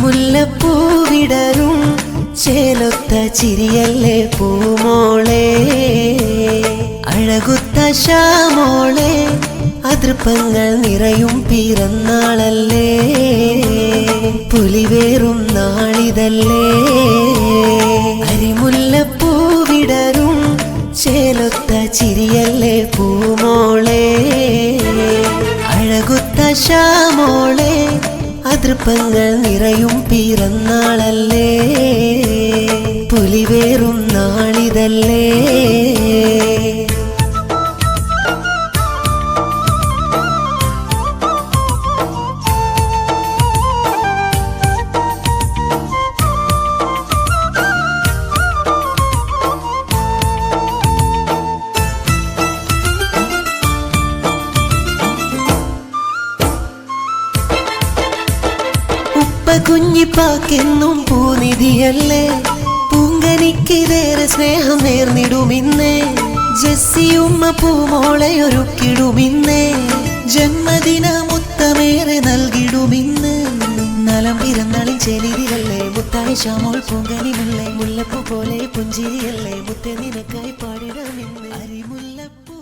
അരിമുല്ലപ്പൂവിടരും ചേലൊത്ത ചിരിയല്ലേ പൂമോളെ, അഴകുത്ത ശ്യാമോളെ, അതൃപ്പങ്ങൾ നിറയും പിറന്നാളല്ലേ, പുലിവേറും നാളിതല്ലേ. അരിമുല്ലപ്പൂവിടരും ചേലൊത്ത ചിരിയല്ലേ പൂമോളെ, അഴകുത്ത ശ്യാമോളെ, അതൃപ്പങ്ങൾ നിറയും പിറന്നാളല്ലേ, പുലിവേറും നാളിതല്ലേ. കുഞ്ഞിപ്പാക്കെന്നും പൂനിധിയല്ലേ, പൂങ്കനിക്കിതേറെ സ്നേഹം നേർന്നിടുമിന്നേ, ജെസ്സിയുമ്മ പൂമോളെ ഒരുക്കിടുമിന്നേ, ജന്മദിന മുത്തമേറെ നൽകിടുമിന്ന്. നലം പിറന്നാളിൻ ചെലിതിരല്ലേ മുത്തായി ശ്യാമോൾ പൂങ്കനിമല്ലേ, മുല്ലപ്പൂ പോലെ പുഞ്ചിരിയല്ലേ മുത്തേ നിനക്കായി പാടിടമിന്ന്.